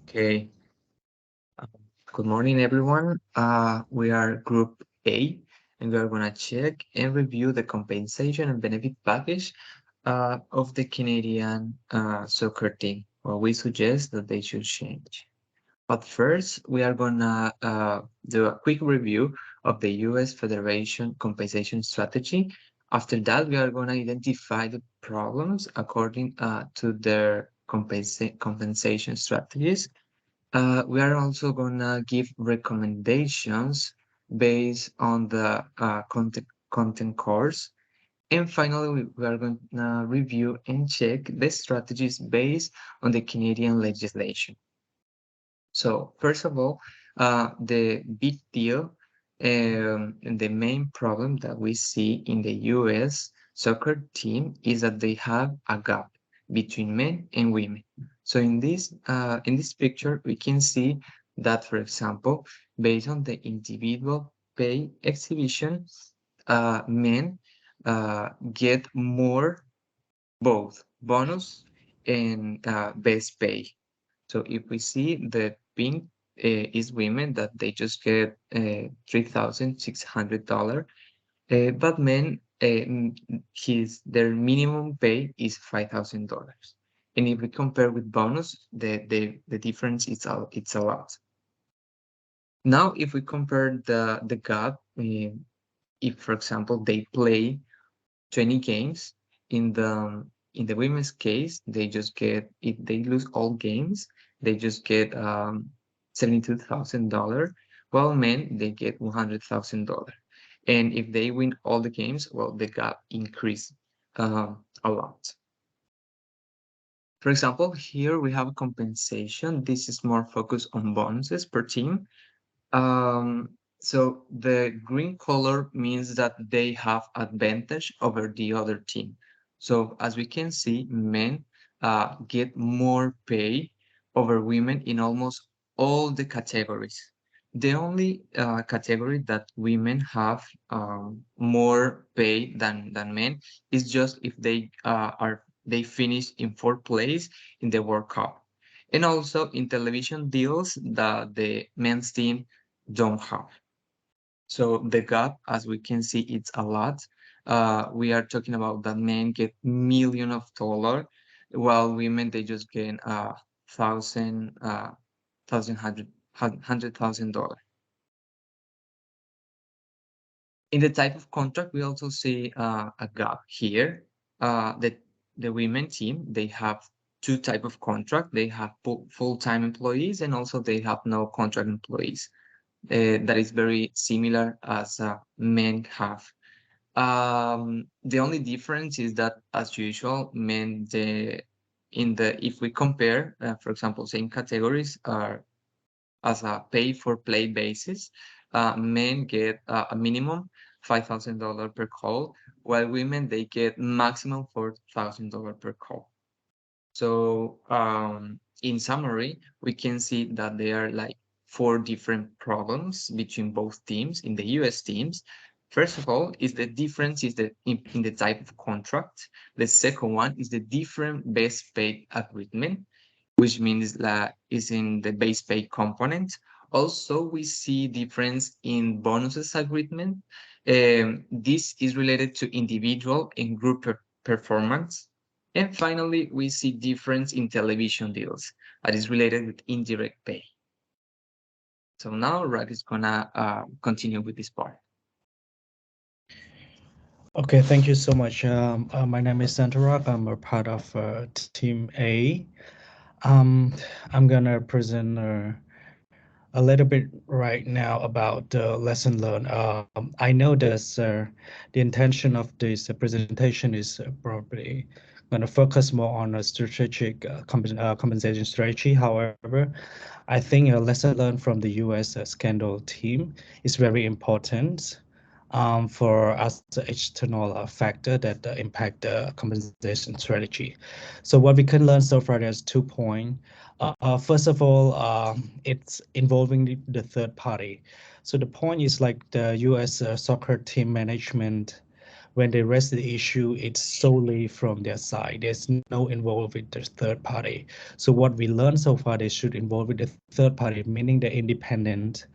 Okay. Good morning, everyone. We are Group A, and we are going to check and review the compensation and benefit package of the Canadian soccer team. Well, we suggest that they should change. But first, we are going to do a quick review of the U.S. Federation compensation strategy. After that, we are going to identify the problems according to their compensation strategies. We are also gonna give recommendations based on the content course. And finally, we are going to review and check the strategies based on the Canadian legislation. So first of all, the big deal and the main problem that we see in the US soccer team is that they have a gap between men and women. So in this picture, we can see that, for example, based on the individual pay exhibition, men get more both bonus and base pay. So if we see the pink is women that they just get $3,600, but men their minimum pay is $5,000. And if we compare with bonus, the difference it's a lot. Now, if we compare the gap, if for example they play 20 games in the women's case, they just get, if they lose all games, they just get $72,000, while men they get $100,000. And if they win all the games, well, the gap increase a lot. For example, here we have compensation. This is more focused on bonuses per team. So the green color means that they have advantage over the other team. So as we can see, men get more pay over women in almost all the categories. The only category that women have more pay than men is just if they finish in fourth place in the World Cup. And also in television deals that the men's team don't have. So the gap, as we can see, it's a lot. We are talking about that men get million of dollars, while women they just get $100,000. In the type of contract, we also see a gap here. The women team they have two type of contract. They have full-time employees, and also they have no contract employees. That is very similar as men have. The only difference is that, as usual, men if we compare, for example, same categories are as a pay for play basis, men get a minimum $5,000 per call, while women they get maximum $4,000 per call. So in summary, we can see that there are like four different problems between both teams in the US teams. First of all, is the difference is in the type of contract. The second one is the different base pay agreement, which means that is in the base pay component. Also, we see difference in bonuses agreement. This is related to individual and group performance. And finally, we see difference in television deals that is related with indirect pay. So now Rag is gonna continue with this part. Okay, thank you so much. My name is Santarak. I'm a part of Team A. I'm gonna present a little bit right now about lesson learned. I know the intention of this presentation is probably going to focus more on a strategic compensation strategy. However, I think a lesson learned from the U.S. Scandal team is very important for us the external factor that impact the compensation strategy. So what we can learn so far, there's 2 points. First of all, it's involving the third party. So the point is like the U.S. Soccer team management when they raise the issue, it's solely from their side. There's no involved with the third party. So what we learned so far, they should involve with the third party, meaning the independent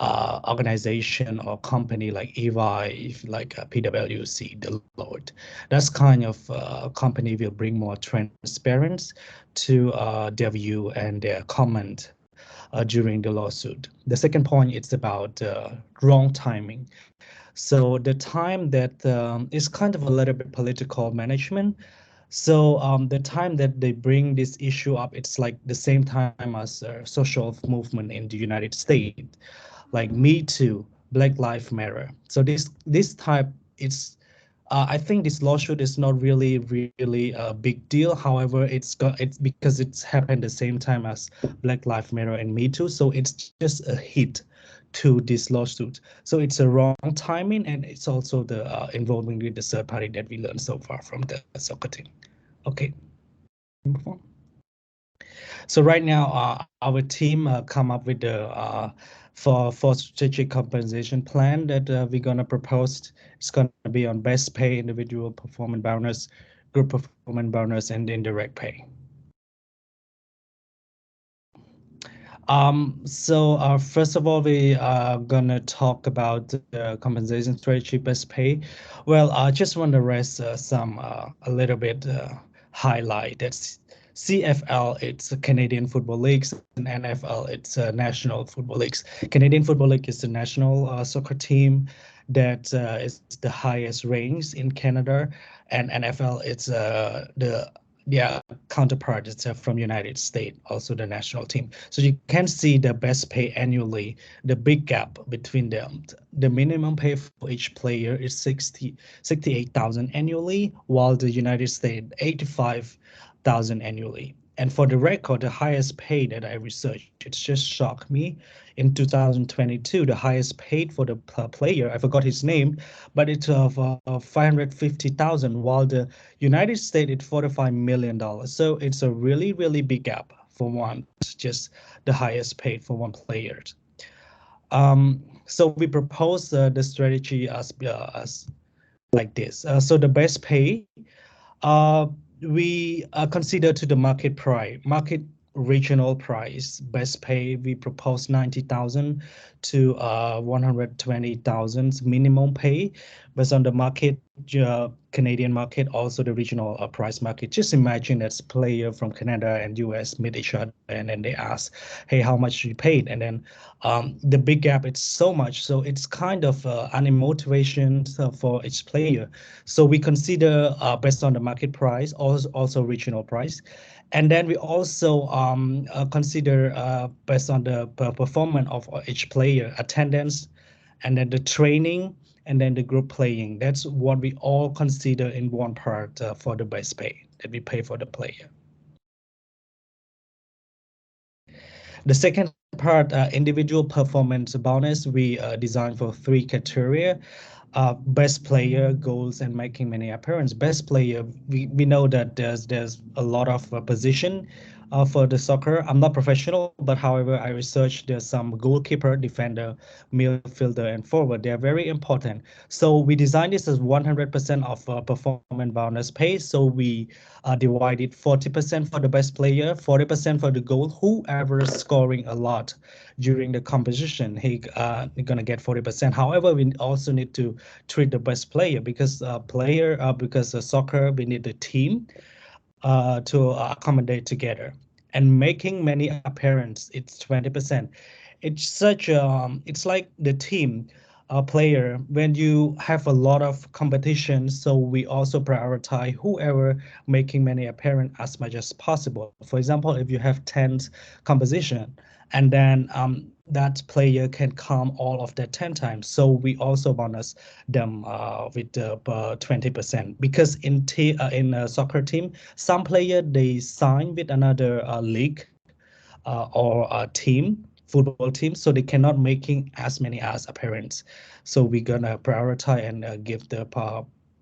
organization or company like EY, like PwC, Deloitte. That's kind of company will bring more transparency to their view and their comment during the lawsuit. The second point is about wrong timing. So the time that is kind of a little bit political management. So the time that they bring this issue up, it's like the same time as social movement in the United States, like Me Too, Black Lives Matter. So this type, it's I think this lawsuit is not really a big deal. However, it's because it's happened the same time as Black Lives Matter and Me Too. So it's just a hit to this lawsuit. So it's a wrong timing, and it's also the involvement with the third party that we learned so far from the soccer team. Okay, move on. So right now, our team come up with the for strategic compensation plan that we're gonna propose. It's gonna be on best pay, individual performance bonus, group performance bonus, and indirect pay. So first of all, we are gonna talk about the compensation strategy best pay. Well, I just want to raise some a little bit highlight. That's CFL, it's a Canadian Football Leagues, and NFL, it's National Football Leagues. Canadian Football League is the national soccer team that is the highest ranks in Canada, and NFL, it's the yeah counterpart is from United States, also the national team. So you can see the best pay annually, the big gap between them. The minimum pay for each player is 68,000 annually, while the United States 85,000 annually. And for the record, the highest pay that I researched, it just shocked me. In 2022, the highest paid for the player, I forgot his name, but it's of 550,000, while the United States it's $45 million. So it's a really big gap for one, just the highest paid for one player. So we propose the strategy as like this. So the best pay, uh, we consider to the market regional price. Best pay, we propose 90,000 to 120,000 minimum pay based on the market, Canadian market, also the regional price market. Just imagine that's player from Canada and US meet each other, and then they ask, hey, how much you paid? And then the big gap, it's so much. So it's kind of an motivation for each player. So we consider based on the market price, also regional price. And then we also consider based on the performance of each player, attendance, and then the training, and then the group playing. That's what we all consider in one part for the base pay that we pay for the player. The second part, individual performance bonus, we designed for three criteria. Best player, goals, and making many appearance. Best player, we know that there's a lot of position for the soccer. I'm not professional, but however, I researched there's some goalkeeper, defender, midfielder, and forward. They are very important. So we designed this as 100% of performance bonus pay. So we divided 40% for the best player, 40% for the goal. Whoever is scoring a lot during the competition, he gonna get 40%. However, we also need to treat the best player because soccer, we need a team to accommodate together. And making many appearance, it's 20%. It's such it's like the team player when you have a lot of competition. So we also prioritize whoever making many appearance as much as possible. For example, if you have 10 composition, and then that player can come all of that 10 times. So we also bonus them with 20%, because in a soccer team, some player they sign with another league or a team, football team, so they cannot making as many as appearance. So we're gonna prioritize and give the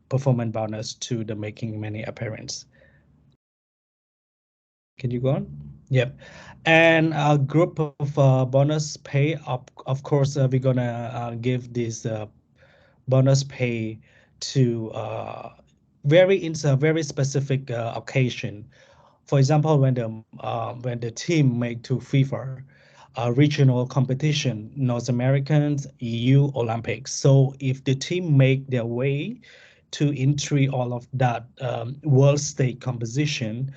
performance bonus to the making many appearance. Can you go on? Yep. And a group of bonus pay, of course, we're gonna give this bonus pay to in a very specific occasion. For example, when the team make to FIFA regional competition, North Americans, EU, Olympics. So if the team make their way to entry all of that world state competition,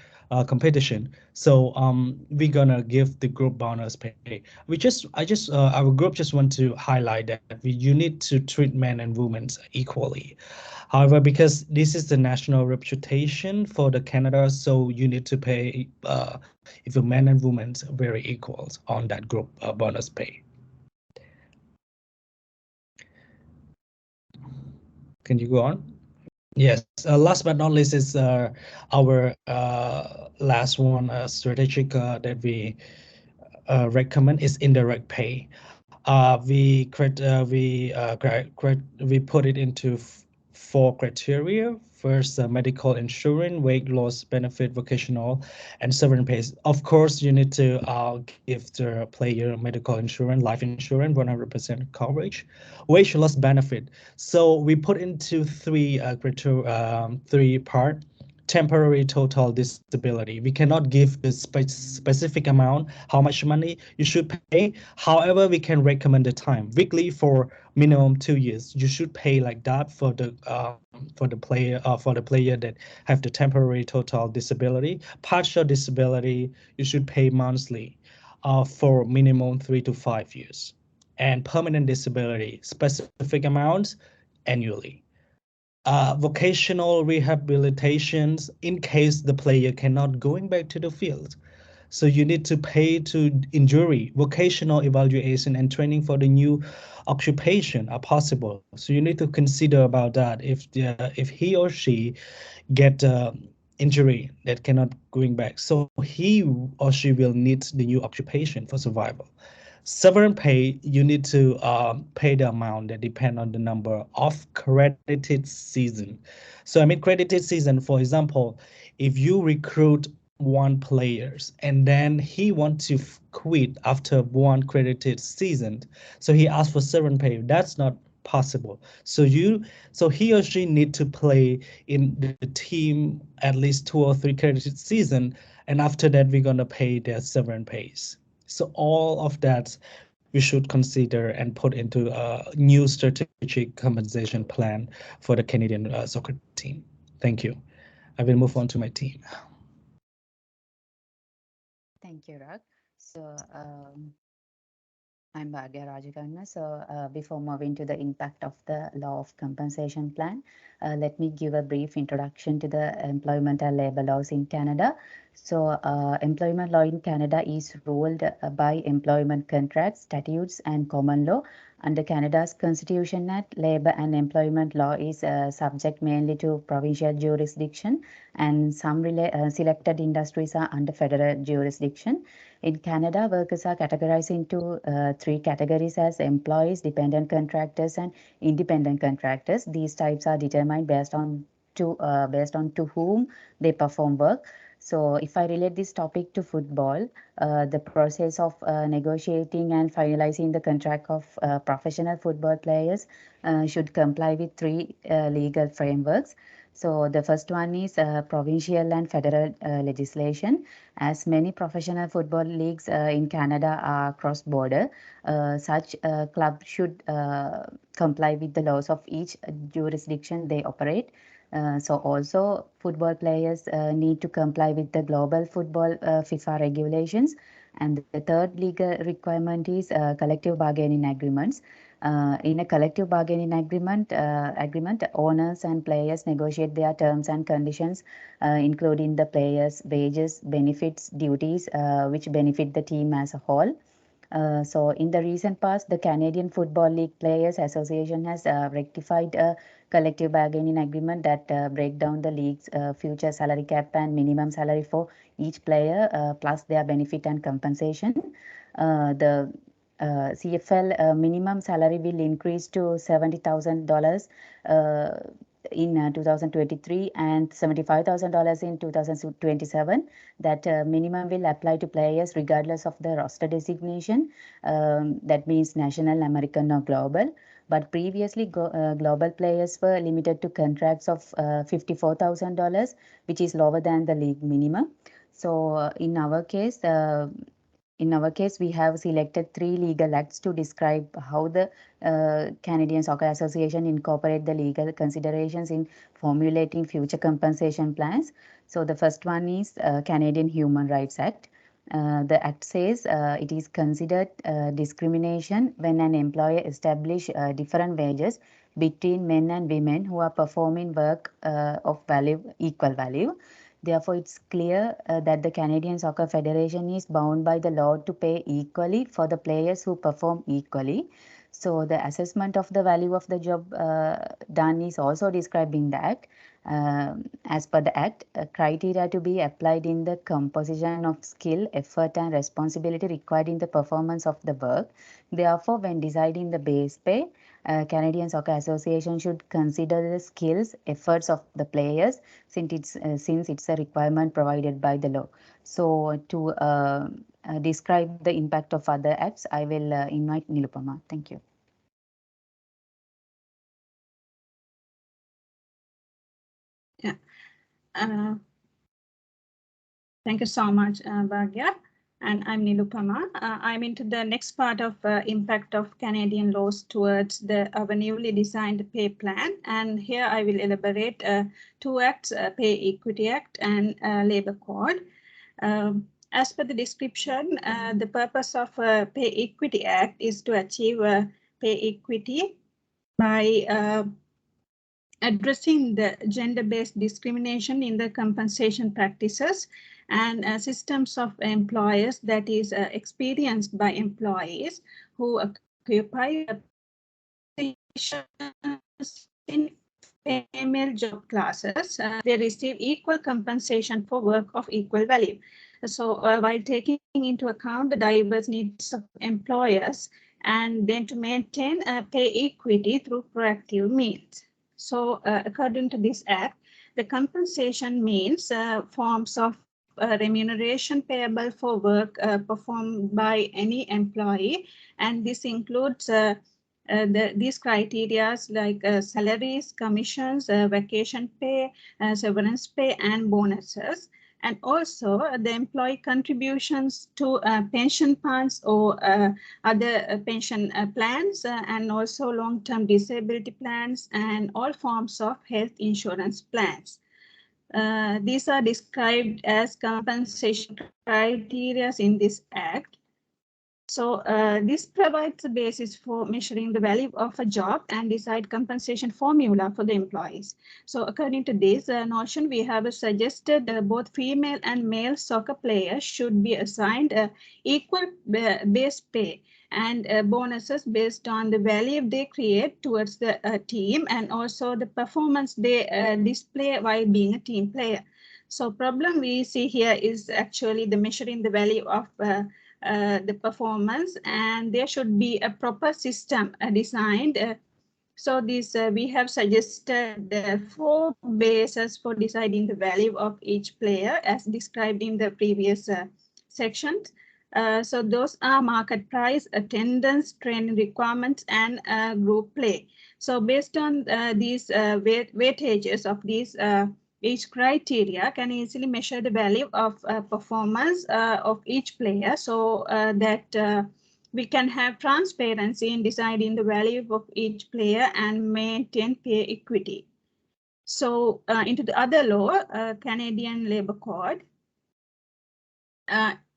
so we're gonna give the group bonus pay. Our group just want to highlight that you need to treat men and women equally. However, because this is the national reputation for the Canada, so you need to pay if a men and women very equals on that group bonus pay. Can you go on? Yes. Last but not least is our last one strategic that we recommend is indirect pay. We put it into four criteria. First, medical insurance, weight loss benefit, vocational, and sovereign pay. Of course, you need to give the player medical insurance, life insurance, 100% coverage, weight loss benefit. So we put into three part. Temporary total disability. We cannot give the specific amount, how much money you should pay. However, we can recommend the time weekly for minimum 2 years. You should pay like that for the player that have the temporary total disability. Partial disability, you should pay monthly for minimum 3 to 5 years. And permanent disability, specific amounts annually. Vocational rehabilitations in case the player cannot going back to the field. So you need to pay to injury, vocational evaluation and training for the new occupation are possible. So you need to consider about that if he or she get injury that cannot going back. So he or she will need the new occupation for survival. Sovereign pay, you need to pay the amount that depend on the number of credited season. So I mean credited season, for example, if you recruit one players and then he want to quit after one credited season, so he asks for sovereign pay. That's not possible. So he or she need to play in the team at least 2 or 3 credited season, and after that we're gonna pay their sovereign pays. So all of that we should consider and put into a new strategic compensation plan for the Canadian soccer team. Thank you. I will move on to my team. Thank you, Rak. So I'm Bhagya Rajakarna. So before moving to the impact of the law of compensation plan, let me give a brief introduction to the employment and labor laws in Canada. So employment law in Canada is ruled by employment contracts, statutes, and common law. Under Canada's Constitution Act, labor and employment law is subject mainly to provincial jurisdiction, and some selected industries are under federal jurisdiction. In Canada, workers are categorized into three categories as employees, dependent contractors, and independent contractors. These types are determined based on to whom they perform work. So if I relate this topic to football, the process of negotiating and finalizing the contract of professional football players should comply with three legal frameworks. So the first one is provincial and federal legislation. As many professional football leagues in Canada are cross-border, such clubs should comply with the laws of each jurisdiction they operate. So also football players need to comply with the global football FIFA regulations. And the third legal requirement is collective bargaining agreements. In a collective bargaining agreement, owners and players negotiate their terms and conditions, including the players' wages, benefits, duties, which benefit the team as a whole. So in the recent past, the Canadian Football League Players Association has rectified a collective bargaining agreement that break down the league's future salary cap and minimum salary for each player, plus their benefit and compensation. The CFL minimum salary will increase to $70,000 in 2023 and $75,000 in 2027. That minimum will apply to players regardless of the roster designation. That means national, American, or global. but previously global players were limited to contracts of $54,000, which is lower than the league minimum. So in our case, we have selected 3 legal acts to describe how the Canadian Soccer Association incorporate the legal considerations in formulating future compensation plans. So the first one is Canadian Human Rights Act. The act says it is considered discrimination when an employer establish different wages between men and women who are performing work of equal value. Therefore, it's clear that the Canadian Soccer Federation is bound by the law to pay equally for the players who perform equally. So the assessment of the value of the job done is also described in the Act. As per the Act, criteria to be applied in the composition of skill, effort and responsibility required in the performance of the work. Therefore, when deciding the base pay, Canadian Soccer Association should consider the skills, efforts of the players since it's a requirement provided by the law. So to describe the impact of other acts, I will invite Nilupama. Thank you. Yeah. Thank you so much, Bhagya. And I'm Nilupama. I'm into the next part of impact of Canadian laws towards our newly designed pay plan. And here I will elaborate 2 acts, Pay Equity Act and Labour Code. As per the description, the purpose of Pay Equity Act is to achieve pay equity by addressing the gender-based discrimination in the compensation practices and systems of employers that is experienced by employees who occupy positions in female job classes. They receive equal compensation for work of equal value. So while taking into account the diverse needs of employers and then to maintain pay equity through proactive means. So according to this act, the compensation means forms of remuneration payable for work performed by any employee, and this includes these criteria like salaries, commissions, vacation pay, severance pay, and bonuses. And also the employee contributions to pension funds or other pension plans and also long-term disability plans and all forms of health insurance plans. These are described as compensation criteria in this act. So this provides a basis for measuring the value of a job and decide compensation formula for the employees. So according to this notion, we have suggested both female and male soccer players should be assigned equal base pay and bonuses based on the value they create towards the team and also the performance they display while being a team player. So problem we see here is actually the measuring the value of the performance, and there should be a proper system designed. So this we have suggested 4 bases for deciding the value of each player as described in the previous sections. So those are market price, attendance, training requirements, and group play. So based on these weightages of these each criteria can easily measure the value of performance of each player so that we can have transparency in deciding the value of each player and maintain pay equity. So into the other law, Canadian Labour Code,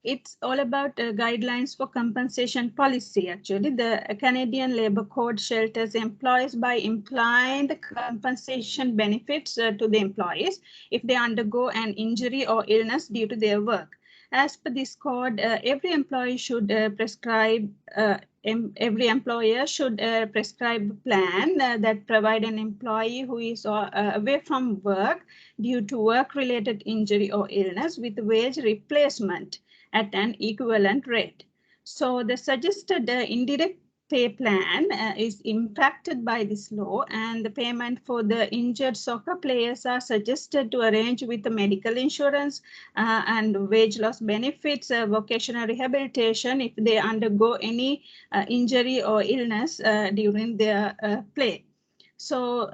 it's all about guidelines for compensation policy. Actually, the Canadian Labour Code shelters employees by implying the compensation benefits to the employees if they undergo an injury or illness due to their work. As per this code, every employee should prescribe, every employer should prescribe a plan that provide an employee who is away from work due to work-related injury or illness with wage replacement at an equivalent rate. So the suggested indirect pay plan is impacted by this law, and the payment for the injured soccer players are suggested to arrange with the medical insurance and wage loss benefits, vocational rehabilitation if they undergo any injury or illness during their play. So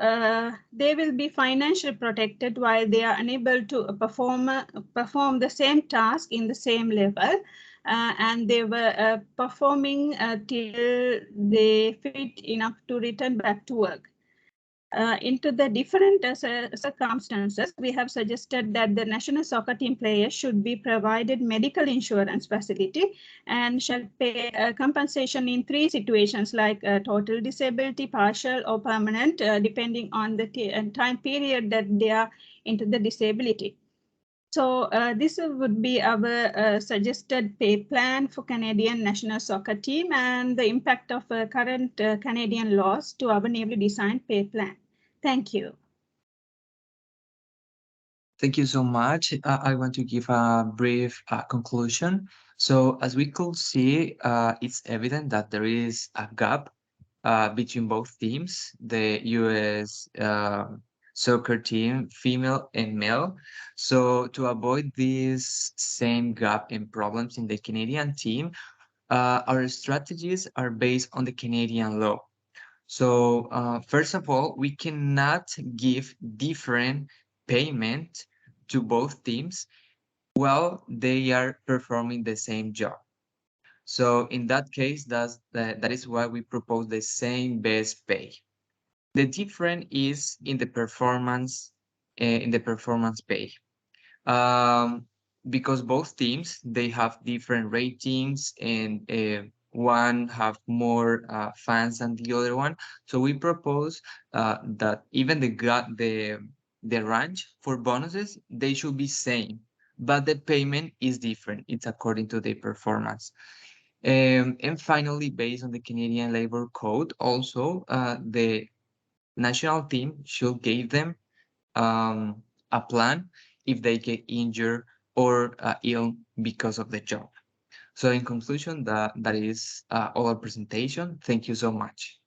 they will be financially protected while they are unable to perform the same task in the same level. And they were performing till they fit enough to return back to work. Into the different circumstances, we have suggested that the national soccer team players should be provided medical insurance facility and shall pay compensation in 3 situations, like total disability, partial or permanent, depending on the time period that they are into the disability. So this would be our suggested pay plan for Canadian national soccer team and the impact of current Canadian laws to our newly designed pay plan. Thank you. Thank you so much. I want to give a brief conclusion. So as we could see, it's evident that there is a gap between both teams, the US soccer team, female and male. So to avoid this same gap and problems in the Canadian team, our strategies are based on the Canadian law. So first of all, we cannot give different payment to both teams while they are performing the same job. So in that case, that is why we propose the same base pay. The difference is in the performance pay. Because both teams, they have different ratings and one have more fans than the other one. So we propose that even the range for bonuses, they should be same, but the payment is different. It's according to their performance. And finally, based on the Canadian Labor Code, also the national team should give them a plan if they get injured or ill because of the job. So in conclusion, that is all our presentation. Thank you so much.